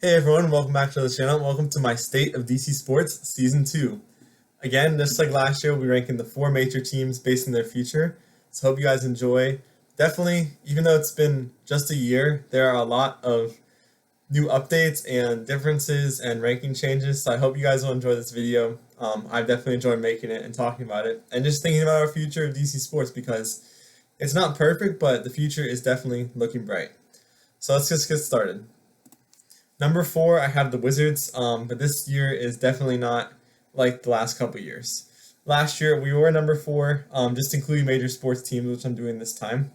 Hey everyone, welcome back to the channel. Welcome to my State of DC Sports Season 2. Again, just like last year, we'll be ranking the 4 major teams based on their future. So hope you guys enjoy. Definitely, even though it's been just a year, there are a lot of new updates and differences and ranking changes. So I hope you guys will enjoy this video. I've definitely enjoyed making it and talking about it and just thinking about our future of DC Sports because it's not perfect, but the future is definitely looking bright. So let's just get started. Number 4, I have the Wizards, but this year is definitely not like the last couple years. Last year we were number 4, just including major sports teams, which I'm doing this time.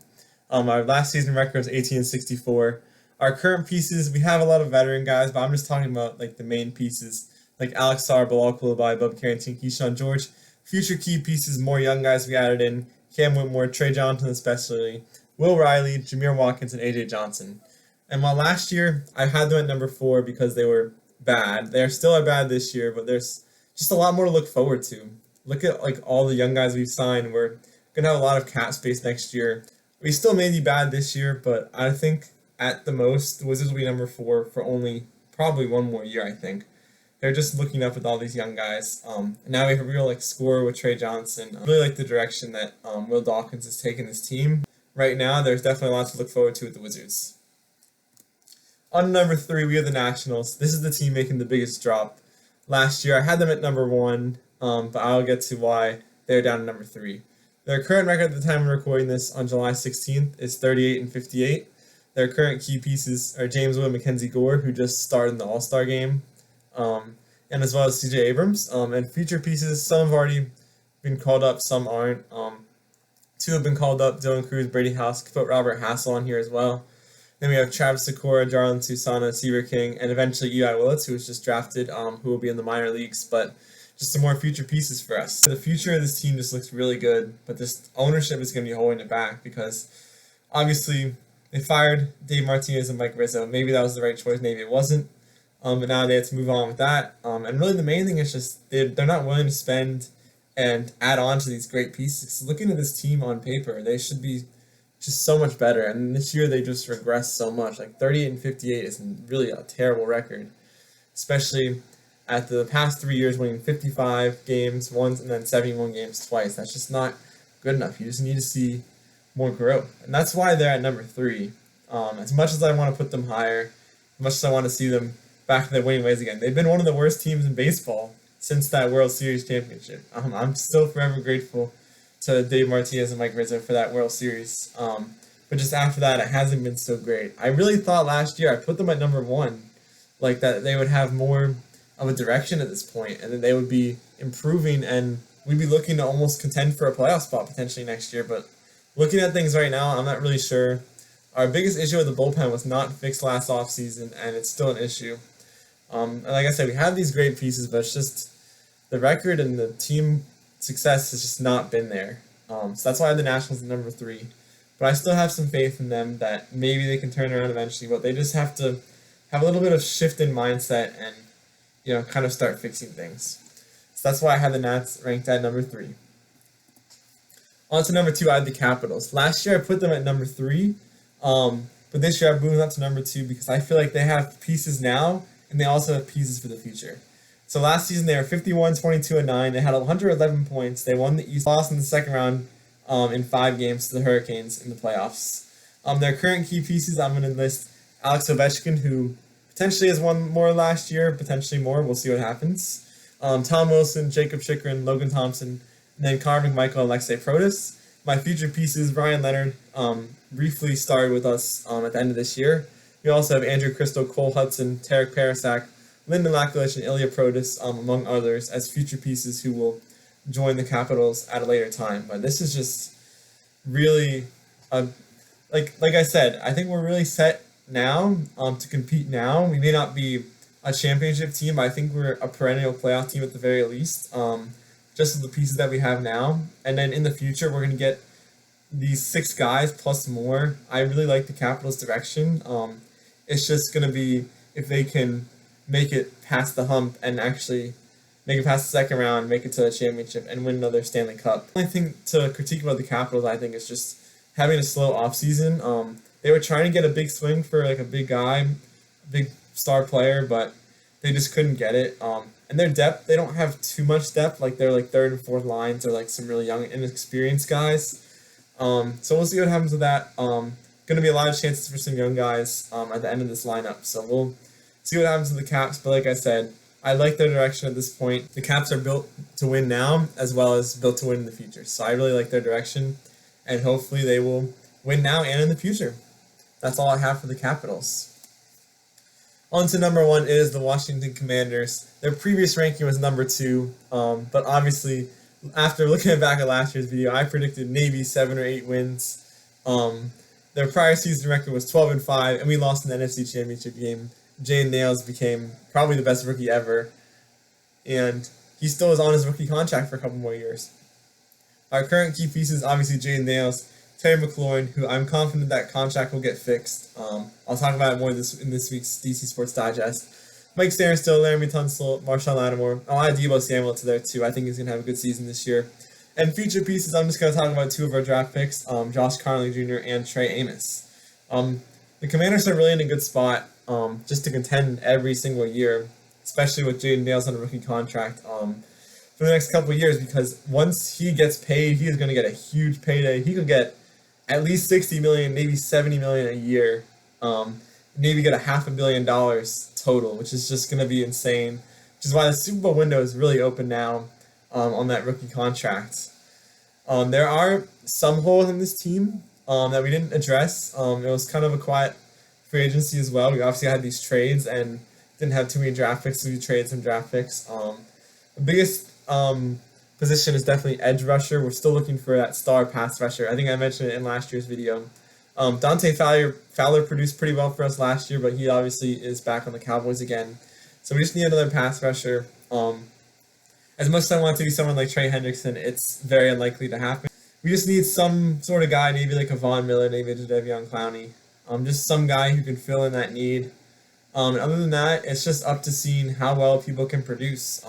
Our last season record was 18-64. Our current pieces, we have a lot of veteran guys, but I'm just talking about like the main pieces, like Alex Sarr, Bilal Coulibaly, Bub Carrington, Keyshawn George. Future key pieces, more young guys we added in: Cam Whitmore, Trey Johnson especially, Will Riley, Jameer Watkins, and AJ Johnson. And while last year I had them at number 4 because they were bad, they still are bad this year, but there's just a lot more to look forward to. Look at like all the young guys we've signed. We're gonna have a lot of cap space next year. We still may be bad this year, but I think at the most the Wizards will be number 4 for only probably one more year. I think they're just looking up with all these young guys. And now we have a real like scorer with Trey Johnson. I really like the direction that Will Dawkins has taken his team. Right now, there's definitely a lot to look forward to with the Wizards. On number 3, we have the Nationals. This is the team making the biggest drop. Last year, I had them at number 1, but I'll get to why they're down to number 3. Their current record at the time of recording this on July 16th is 38-58. Their current key pieces are James Wood, Mackenzie Gore, who just started in the All-Star game, and as well as CJ Abrams. And future pieces, some have already been called up, some aren't. 2 have been called up: Dylan Cruz, Brady House. Could put Robert Hassel on here as well. Then we have Travis Sikora, Jarlin Susana, Seaver King, and eventually Eli Willits, who was just drafted, who will be in the minor leagues, but just some more future pieces for us. The future of this team just looks really good, but this ownership is going to be holding it back because obviously they fired Dave Martinez and Mike Rizzo. Maybe that was the right choice, maybe it wasn't, but now they have to move on with that. And really the main thing is just they're not willing to spend and add on to these great pieces. Looking at this team on paper, they should be just so much better, and this year they just regressed so much. Like 38-58 is really a terrible record, especially at the past 3 years, winning 55 games once and then 71 games twice. That's just not good enough. You just need to see more growth, and that's why they're at number 3. As much as I want to put them higher, as much as I want to see them back to their winning ways again, they've been one of the worst teams in baseball since that World Series championship. I'm still forever grateful to Dave Martinez and Mike Rizzo for that World Series. But just after that, it hasn't been so great. I really thought last year I put them at number 1, like that they would have more of a direction at this point, and that they would be improving, and we'd be looking to almost contend for a playoff spot potentially next year. But looking at things right now, I'm not really sure. Our biggest issue with the bullpen was not fixed last offseason, and it's still an issue. And like I said, we have these great pieces, but it's just the record and the team success has just not been there. So that's why I have the Nationals at number 3. But I still have some faith in them that maybe they can turn around eventually, but they just have to have a little bit of shift in mindset and, kind of start fixing things. So that's why I have the Nats ranked at number 3. On to number 2, I had the Capitals. Last year I put them at number 3, but this year I moved up to number 2 because I feel like they have pieces now and they also have pieces for the future. So last season they were 51-22-9. They had 111 points. They won the East, lost in the second round in 5 games to the Hurricanes in the playoffs. Their current key pieces, I'm going to list Alex Ovechkin, who potentially has won more last year, potentially more. We'll see what happens. Tom Wilson, Jacob Chychrun, Logan Thompson, and then Connor McMichael and Alexei Protas. My future pieces: Ryan Leonard, briefly started with us at the end of this year. We also have Andrew Crystal, Cole Hudson, Tarek Parasak, Lyndon Lakulich, and Ilya Protas, among others, as future pieces who will join the Capitals at a later time. But this is just really, like I said, I think we're really set now to compete now. We may not be a championship team, but I think we're a perennial playoff team at the very least, just with the pieces that we have now. And then in the future, we're going to get these 6 guys plus more. I really like the Capitals' direction. It's just going to be if they can make it past the hump and actually make it past the second round, make it to the championship, and win another Stanley Cup. The only thing to critique about the Capitals, I think, is just having a slow offseason. They were trying to get a big swing for like a big guy, big star player, but they just couldn't get it. And their depth, they don't have too much depth. Like they're like third and fourth lines are like some really young, inexperienced guys. So we'll see what happens with that. Going to be a lot of chances for some young guys at the end of this lineup. So we'll see what happens with the Caps. But like I said, I like their direction at this point. The Caps are built to win now as well as built to win in the future. So I really like their direction, and hopefully they will win now and in the future. That's all I have for the Capitals. On to number 1 is the Washington Commanders. Their previous ranking was number 2, but obviously after looking back at last year's video, I predicted maybe 7 or 8 wins. Their prior season record was 12-5, and we lost in the NFC Championship game. Jayden Daniels became probably the best rookie ever, and he still is on his rookie contract for a couple more years. Our current key pieces, obviously Jayden Daniels, Terry McLaurin, who I'm confident that contract will get fixed. I'll talk about it more in this week's DC Sports Digest. Mike Sarenstill, Laramie Tunsil, Marshawn Lattimore. I'll add Deebo Samuel to there too. I think he's going to have a good season this year. And future pieces, I'm just going to talk about 2 of our draft picks, Josh Connolly Jr. and Trey Amos. The Commanders are really in a good spot just to contend every single year, especially with Jayden Daniels on a rookie contract for the next couple of years, because once he gets paid, he is going to get a huge payday. He could get at least $60 million, maybe $70 million a year, maybe get $500 million total, which is just going to be insane, which is why the Super Bowl window is really open now on that rookie contract. There are some holes in this team that we didn't address. It was kind of a quiet free agency as well. We obviously had these trades and didn't have too many draft picks, so we traded some draft picks. The biggest position is definitely edge rusher. We're still looking for that star pass rusher. I think I mentioned it in last year's video. Dante Fowler produced pretty well for us last year, but he obviously is back on the Cowboys again. So we just need another pass rusher. As much as I want to be someone like Trey Hendrickson, it's very unlikely to happen. We just need some sort of guy, maybe like a Von Miller, maybe a Jadeveon Clowney. Just some guy who can fill in that need. And other than that, it's just up to seeing how well people can produce.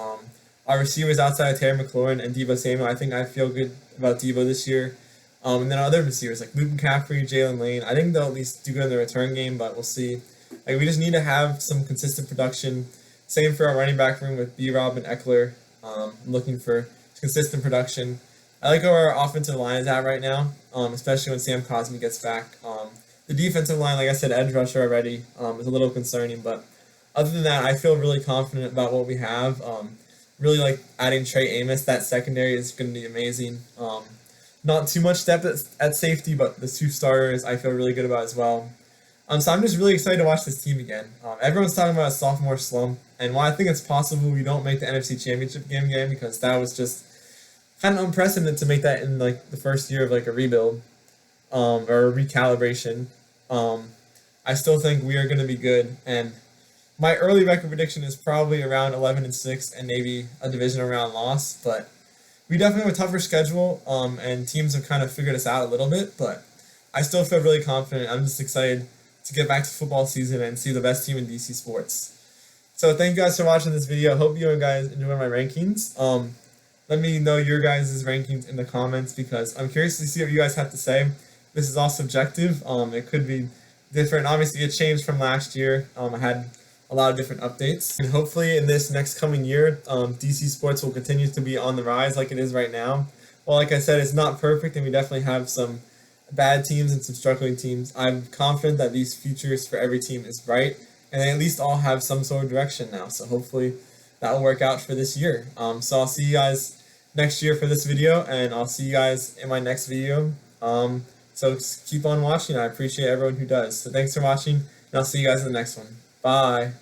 Our receivers outside of Terry McLaurin and Deebo Samuel, I feel good about Deebo this year. And then other receivers like Luke McCaffrey, Jalen Lane, I think they'll at least do good in the return game, but we'll see. Like, we just need to have some consistent production. Same for our running back room with B-Rob and Eckler. I'm looking for consistent production. I like where our offensive line is at right now, especially when Sam Cosmi gets back. The defensive line, like I said, edge rusher already, is a little concerning, but other than that, I feel really confident about what we have. Really like adding Trey Amos. That secondary is going to be amazing. Not too much depth at safety, but the 2 starters I feel really good about as well. So I'm just really excited to watch this team again. Everyone's talking about a sophomore slump, and while I think it's possible we don't make the NFC Championship game again, because that was just kind of unprecedented to make that in like the first year of like a rebuild or a recalibration. I still think we are going to be good, and my early record prediction is probably around 11-6 and maybe a divisional round loss, but we definitely have a tougher schedule, and teams have kind of figured us out a little bit, but I still feel really confident. I'm just excited to get back to football season and see the best team in DC sports. So thank you guys for watching this video. I hope you guys enjoy my rankings. Let me know your guys' rankings in the comments, because I'm curious to see what you guys have to say. This is all subjective. It could be different. Obviously, it changed from last year. I had a lot of different updates. And hopefully in this next coming year, DC Sports will continue to be on the rise like it is right now. Well, like I said, it's not perfect, and we definitely have some bad teams and some struggling teams. I'm confident that these futures for every team is bright, and they at least all have some sort of direction now. So hopefully that will work out for this year. So I'll see you guys next year for this video, and I'll see you guys in my next video. So just keep on watching. I appreciate everyone who does. So thanks for watching, and I'll see you guys in the next one. Bye.